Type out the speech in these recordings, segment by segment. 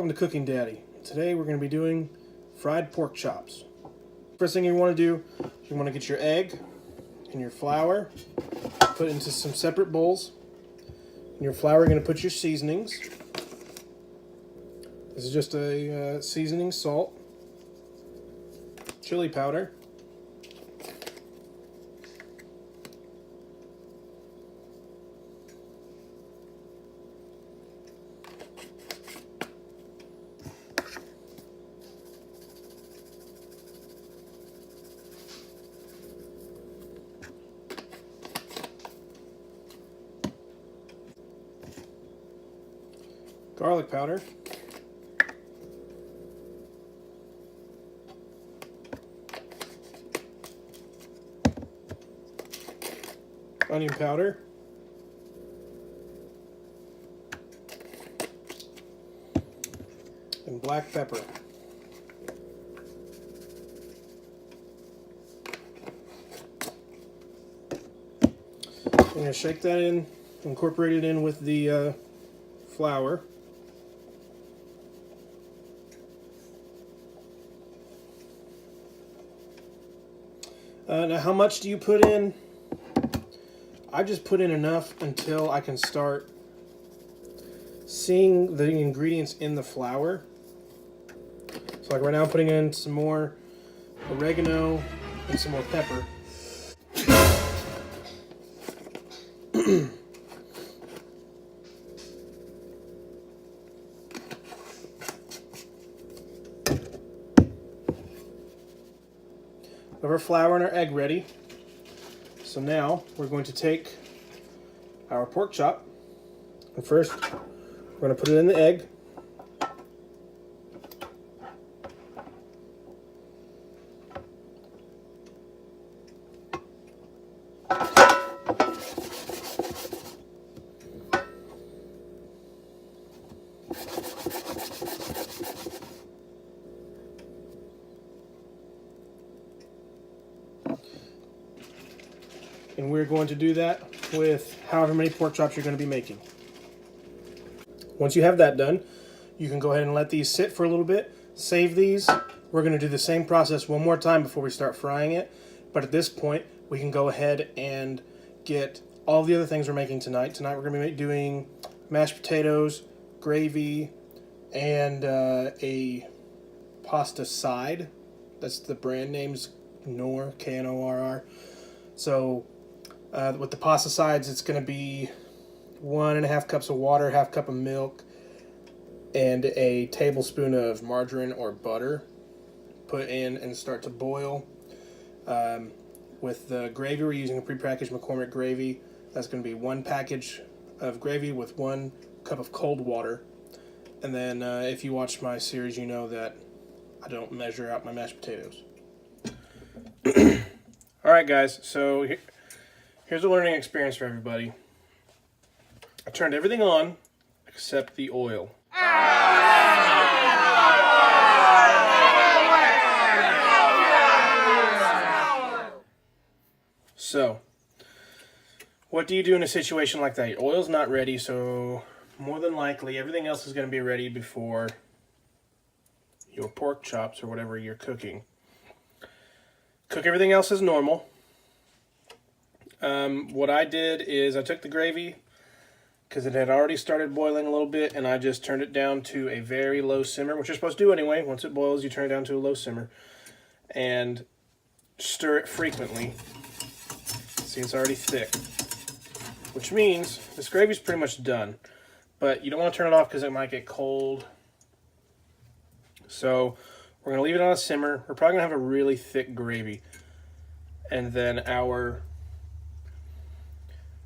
Welcome to Cooking Daddy. Today we're going to be doing fried pork chops. First thing you want to do, you want to get your egg and your flour, put it into some separate bowls. In your flour, you're going to put your seasonings. This is just a seasoning: salt, chili powder, garlic powder, onion powder, and black pepper. I'm going to shake that in, incorporate it in with the flour. Now, how much do you put in? I just put in enough until I can start seeing the ingredients in the flour. So like right now I'm putting in some more oregano and some more pepper. We have our flour and our egg ready. So now we're going to take our pork chop, and first we're going to put it in the egg. And we're going to do that with however many pork chops you're going to be making. Once you have that done, you can go ahead and let these sit for a little bit. Save these. We're going to do the same process one more time before we start frying it. But at this point, we can go ahead and get all the other things we're making tonight. Tonight we're going to be doing mashed potatoes, gravy, and a pasta side. That's the brand name's Knorr, Knorr. So with the pasta sides, it's going to be 1.5 cups of water, half cup of milk, and a tablespoon of margarine or butter. Put in and start to boil. With the gravy, we're using a prepackaged McCormick gravy. That's going to be 1 package of gravy with 1 cup of cold water. And then if you watch my series, you know that I don't measure out my mashed potatoes. Alright guys, so here's a learning experience for everybody. I turned everything on except the oil. So, what do you do in a situation like that? Your oil's not ready, so more than likely everything else is going to be ready before your pork chops or whatever you're cooking. Cook everything else as normal. What I did is I took the gravy, because it had already started boiling a little bit, and I just turned it down to a very low simmer, which you're supposed to do anyway. Once it boils, you turn it down to a low simmer, and stir it frequently. See, it's already thick, which means this gravy's pretty much done, but you don't want to turn it off because it might get cold. So we're going to leave it on a simmer. We're probably going to have a really thick gravy. And then our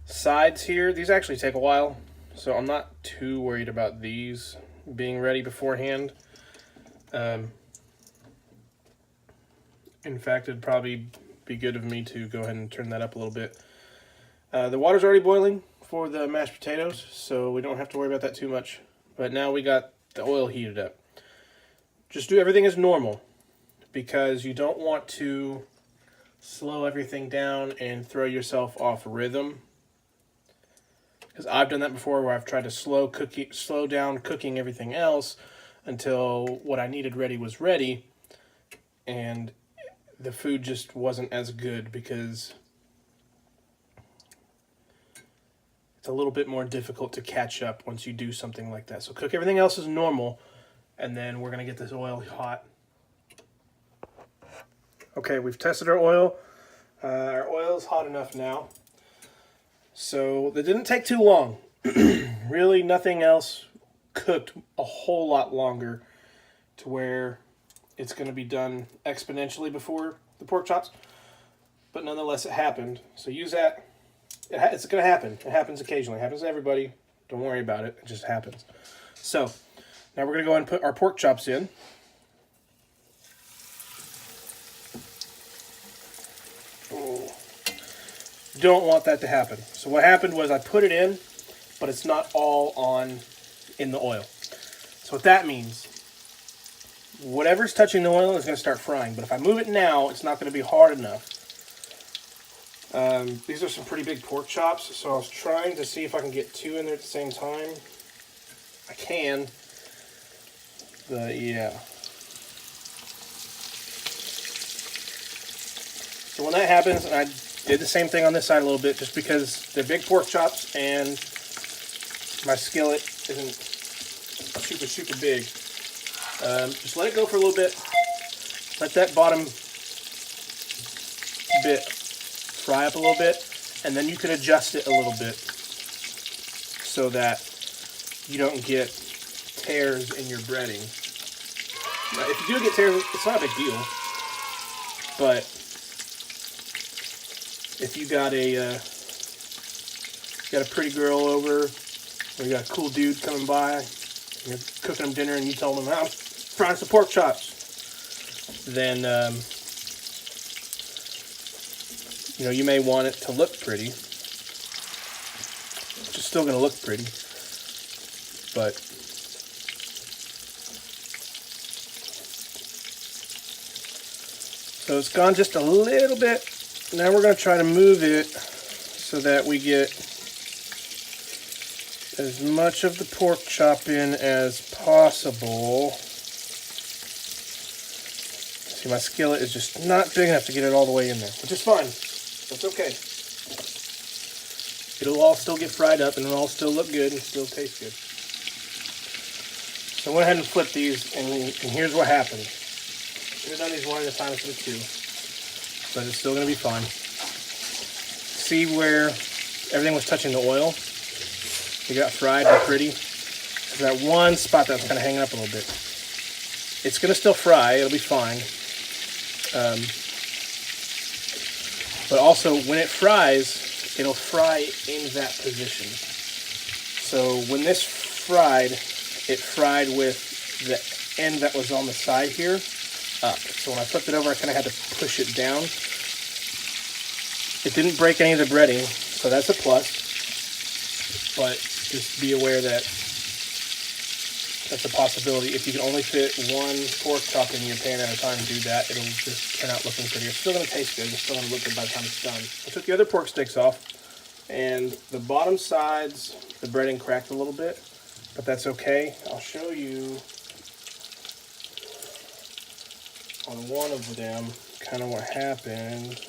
sides here, these actually take a while, so I'm not too worried about these being ready beforehand. In fact, it'd probably be good of me to go ahead and turn that up a little bit. The water's already boiling for the mashed potatoes, so we don't have to worry about that too much. But now we got the oil heated up. Just do everything as normal, because you don't want to slow everything down and throw yourself off rhythm. Because I've done that before, where I've tried to slow down cooking everything else until what I needed ready was ready, and the food just wasn't as good because it's a little bit more difficult to catch up once you do something like that. So cook everything else as normal, and then we're going to get this oil hot. Okay, we've tested our oil. Our oil is hot enough now. So that didn't take too long. Really, nothing else cooked a whole lot longer to where it's going to be done exponentially before the pork chops. But nonetheless, it happened. So use that. It's going to happen. It happens occasionally. It happens to everybody. Don't worry about it. It just happens. So now we're going to go ahead and put our pork chops in. Don't want that to happen. So what happened was I put it in, but it's not all on in the oil. So what that means, whatever's touching the oil is going to start frying. But if I move it now, it's not going to be hard enough. These are some pretty big pork chops, so I was trying to see if I can get two in there at the same time. I can, but yeah. So when that happens, and I did the same thing on this side a little bit, just because they're big pork chops and my skillet isn't super big. Just let it go for a little bit. Let that bottom bit fry up a little bit, and then you can adjust it a little bit so that you don't get tears in your breading. Now, if you do get tears, it's not a big deal, but if you got a pretty girl over, or you got a cool dude coming by, and you're cooking them dinner, and you tell them, I'm frying some pork chops, then you may want it to look pretty. It's still going to look pretty, but so it's gone just a little bit. Now we're going to try to move it so that we get as much of the pork chop in as possible. See, my skillet is just not big enough to get it all the way in there, which is fine. That's okay. It'll all still get fried up, and it'll all still look good and still taste good. So I went ahead and flipped these, and here's what happened. Should have done these one at a time instead of two, but it's still going to be fine. See where everything was touching the oil? It got fried and pretty. There's that one spot that's kind of hanging up a little bit. It's going to still fry. It'll be fine. But also, when it fries, it'll fry in that position. So when this fried, it fried with the end that was on the side here up. So when I flipped it over, I kind of had to push it down. It didn't break any of the breading, so that's a plus. But just be aware that that's a possibility. If you can only fit one pork chop in your pan at a time, do that. It'll just turn out looking pretty. It's still going to taste good. It's still going to look good by the time it's done. I took the other pork sticks off, and the bottom sides, the breading cracked a little bit, but that's okay. I'll show you on one of them kind of what happened.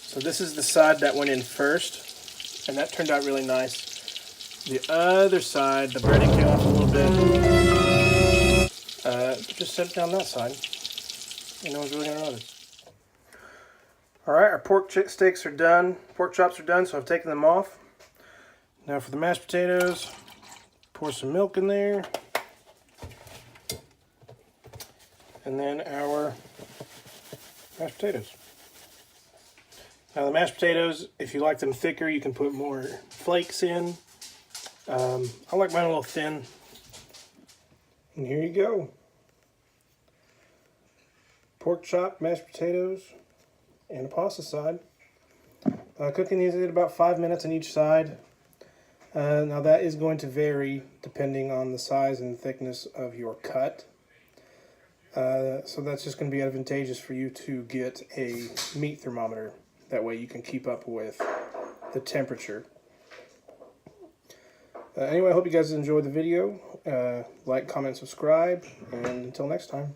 So this is the side that went in first, and that turned out really nice. The other side, the breading came off a little bit. Just set it down that side, and no one's really going to notice. Alright, our pork steaks are done. Pork chops are done, so I've taken them off. Now for the mashed potatoes, pour some milk in there. And then our mashed potatoes. Now the mashed potatoes, if you like them thicker, you can put more flakes in. I like mine a little thin. And here you go. Pork chop, mashed potatoes, and a pasta side. Cooking these at about 5 minutes on each side. Now that is going to vary depending on the size and thickness of your cut. So that's just going to be advantageous for you to get a meat thermometer. That way you can keep up with the temperature. Anyway, I hope you guys enjoyed the video. Like, comment, subscribe, and until next time.